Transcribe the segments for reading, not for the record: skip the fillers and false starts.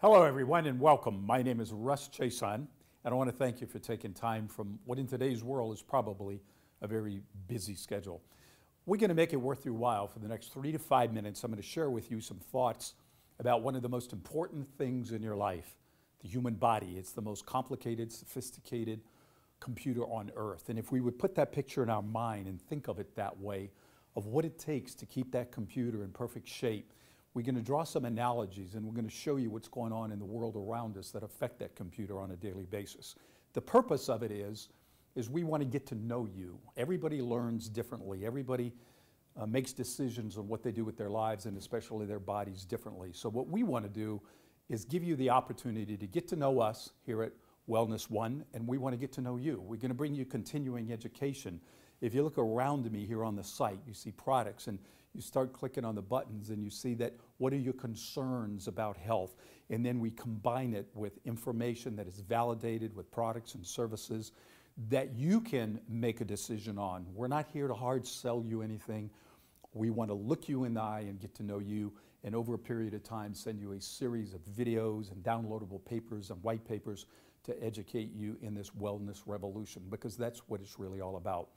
Hello, everyone, and welcome. My name is Russ Chason, and I want to thank you for taking time from what in today's world is probably a very busy schedule. We're going to make it worth your while for the next 3 to 5 minutes. I'm going to share with you some thoughts about one of the most important things in your life, the human body. It's the most complicated, sophisticated computer on earth. And if we would put that picture in our mind and think of it that way, of what it takes to keep that computer in perfect shape, we're going to draw some analogies and we're going to show you what's going on in the world around us that affect that computer on a daily basis. The purpose of it is we want to get to know you. Everybody learns differently. Everybody makes decisions on what they do with their lives and especially their bodies differently. So what we want to do is give you the opportunity to get to know us here at Wellness One, and we want to get to know you. We're going to bring you continuing education. If you look around me here on the site, you see products and you start clicking on the buttons and you see that what are your concerns about health, and then we combine it with information that is validated with products and services that you can make a decision on. We're not here to hard sell you anything. We want to look you in the eye and get to know you, and over a period of time send you a series of videos and downloadable papers and white papers to educate you in this wellness revolution, because that's what it's really all about.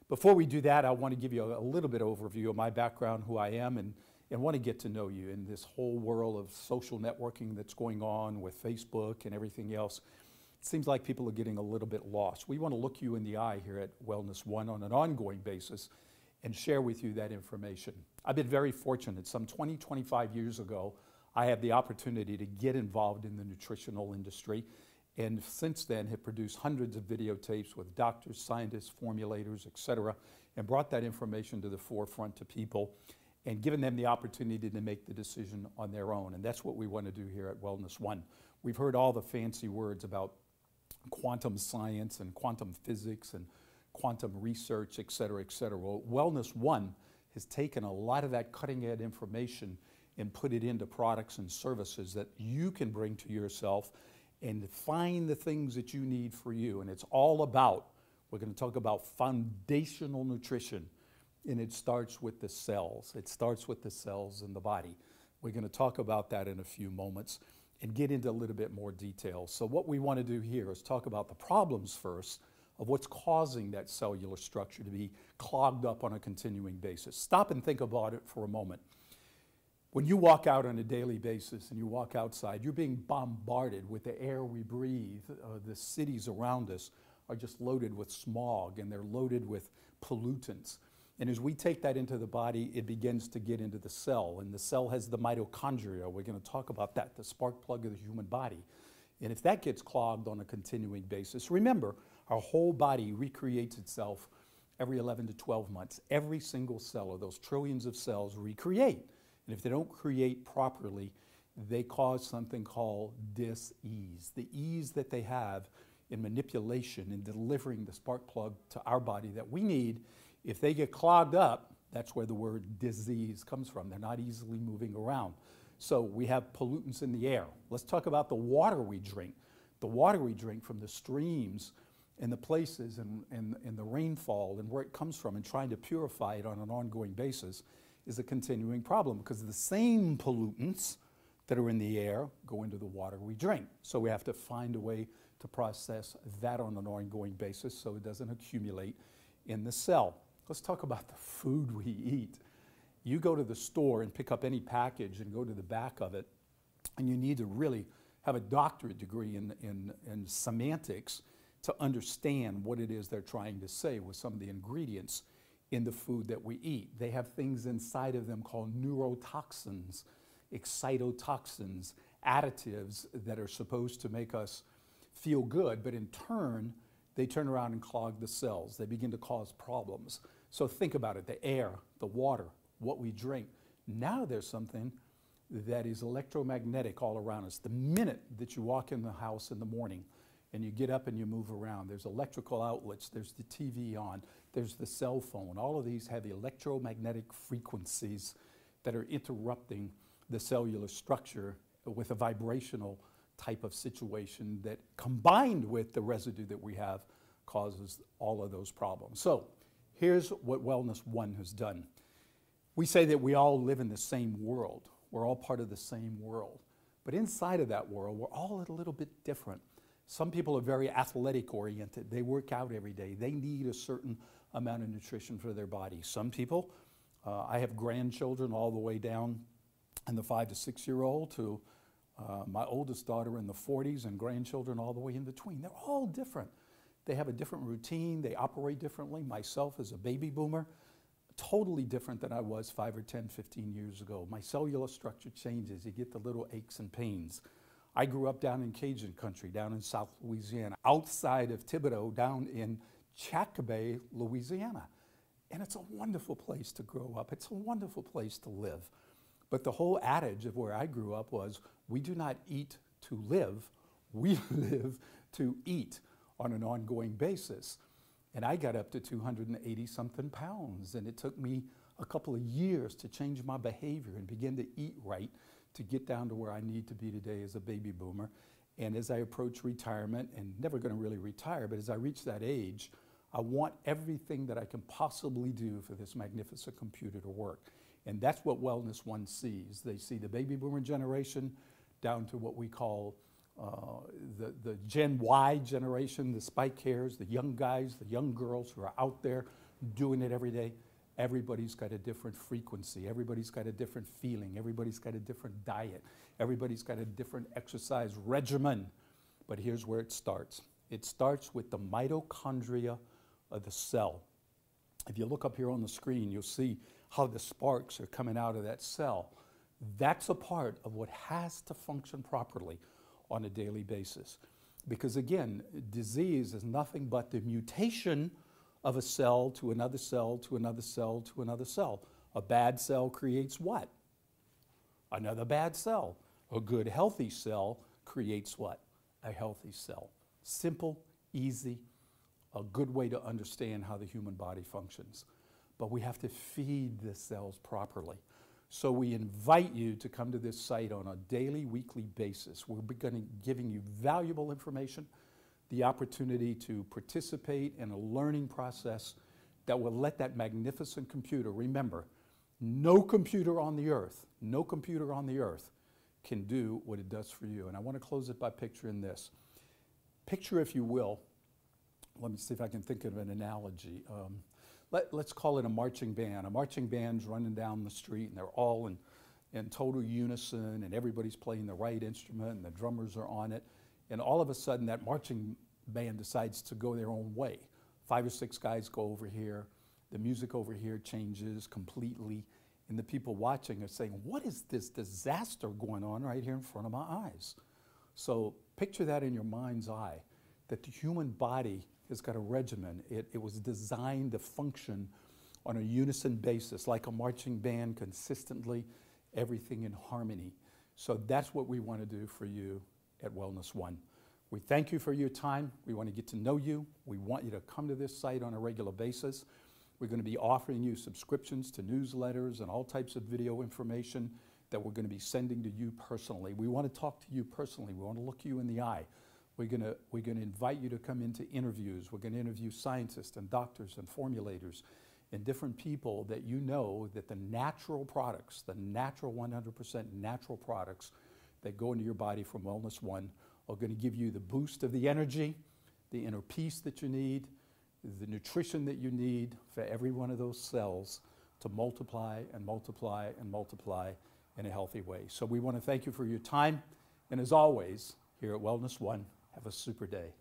Before we do that, I want to give you a little bit of overview of my background, who I am, and want to get to know you in this whole world of social networking that's going on with Facebook and everything else. It seems like people are getting a little bit lost. We want to look you in the eye here at Wellness One on an ongoing basis and share with you that information. I've been very fortunate. Some 20, 25 years ago, I had the opportunity to get involved in the nutritional industry, and since then have produced hundreds of videotapes with doctors, scientists, formulators, etc., and brought that information to the forefront to people and given them the opportunity to make the decision on their own. And that's what we want to do here at Wellness One. We've heard all the fancy words about quantum science and quantum physics and quantum research, etc., etc. Well, Wellness One has taken a lot of that cutting-edge information and put it into products and services that you can bring to yourself and find the things that you need for you. And it's all about, we're going to talk about foundational nutrition, and it starts with the cells. It starts with the cells in the body. We're going to talk about that in a few moments and get into a little bit more detail. So what we want to do here is talk about the problems first of what's causing that cellular structure to be clogged up on a continuing basis. Stop and think about it for a moment. When you walk out on a daily basis and you walk outside, you're being bombarded with the air we breathe. The cities around us are just loaded with smog, and they're loaded with pollutants. And as we take that into the body, it begins to get into the cell. And the cell has the mitochondria. We're going to talk about that, the spark plug of the human body. And if that gets clogged on a continuing basis, remember, our whole body recreates itself every 11 to 12 months. Every single cell of those trillions of cells recreate. And if they don't create properly, they cause something called dis-ease. The ease that they have in manipulation and delivering the spark plug to our body that we need, if they get clogged up, that's where the word disease comes from. They're not easily moving around. So we have pollutants in the air. Let's talk about the water we drink. The water we drink from the streams and the places and the rainfall and where it comes from, and trying to purify it on an ongoing basis is a continuing problem, because the same pollutants that are in the air go into the water we drink. So we have to find a way to process that on an ongoing basis so it doesn't accumulate in the cell. Let's talk about the food we eat. You go to the store and pick up any package and go to the back of it, and you need to really have a doctorate degree in semantics to understand what it is they're trying to say with some of the ingredients in the food that we eat. They have things inside of them called neurotoxins, excitotoxins, additives that are supposed to make us feel good, but in turn, they turn around and clog the cells. They begin to cause problems. So think about it, the air, the water, what we drink. Now there's something that is electromagnetic all around us. The minute that you walk in the house in the morning and you get up and you move around, there's electrical outlets, there's the TV on, there's the cell phone. All of these have electromagnetic frequencies that are interrupting the cellular structure with a vibrational type of situation that, combined with the residue that we have, causes all of those problems. So here's what Wellness One has done. We say that we all live in the same world. We're all part of the same world. But inside of that world, we're all a little bit different. Some people are very athletic oriented. They work out every day. They need a certain amount of nutrition for their body. Some people, I have grandchildren all the way down in the 5 to 6 year old to my oldest daughter in the 40s and grandchildren all the way in between. They're all different. They have a different routine. They operate differently. Myself as a baby boomer, totally different than I was 5 or 10, 15 years ago. My cellular structure changes. You get the little aches and pains. I grew up down in Cajun country, down in South Louisiana, outside of Thibodaux, down in Chackabay, Louisiana. And it's a wonderful place to grow up. It's a wonderful place to live. But the whole adage of where I grew up was, we do not eat to live, we live to eat on an ongoing basis. And I got up to 280 something pounds, and it took me a couple of years to change my behavior and begin to eat right to get down to where I need to be today as a baby boomer. And as I approach retirement, and never going to really retire, but as I reach that age, I want everything that I can possibly do for this magnificent computer to work. And that's what WellnessOne sees. They see the baby boomer generation down to what we call the Gen Y generation, the spike hairs, the young guys, the young girls who are out there doing it every day. Everybody's got a different frequency. Everybody's got a different feeling. Everybody's got a different diet. Everybody's got a different exercise regimen. But here's where it starts. It starts with the mitochondria of the cell. If you look up here on the screen, you'll see how the sparks are coming out of that cell. That's a part of what has to function properly on a daily basis. Because again, disease is nothing but the mutation of a cell to another cell to another cell to another cell. A bad cell creates what? Another bad cell. A good healthy cell creates what? A healthy cell. Simple, easy, a good way to understand how the human body functions. But we have to feed the cells properly. So we invite you to come to this site on a daily, weekly basis. We're giving you valuable information, the opportunity to participate in a learning process that will let that magnificent computer, remember, no computer on the earth can do what it does for you. And I want to close it by picturing this. Picture, if you will, let me see if I can think of an analogy. Let's call it a marching band. A marching band's running down the street, and they're all in total unison, and everybody's playing the right instrument, and the drummers are on it. And all of a sudden, that marching band decides to go their own way. 5 or 6 guys go over here. The music over here changes completely. And the people watching are saying, what is this disaster going on right here in front of my eyes? So picture that in your mind's eye, that the human body has got a regimen. It was designed to function on a unison basis, like a marching band, consistently, everything in harmony. So that's what we want to do for you at WellnessOne. We thank you for your time. We want to get to know you. We want you to come to this site on a regular basis. We're going to be offering you subscriptions to newsletters and all types of video information that we're going to be sending to you personally. We want to talk to you personally. We want to look you in the eye. We're going to invite you to come into interviews. We're going to interview scientists and doctors and formulators and different people that you know that the natural products, the natural 100% natural products that go into your body from WellnessOne are going to give you the boost of the energy, the inner peace that you need, the nutrition that you need for every one of those cells to multiply and multiply and multiply in a healthy way. So we want to thank you for your time. And as always, here at WellnessOne, have a super day.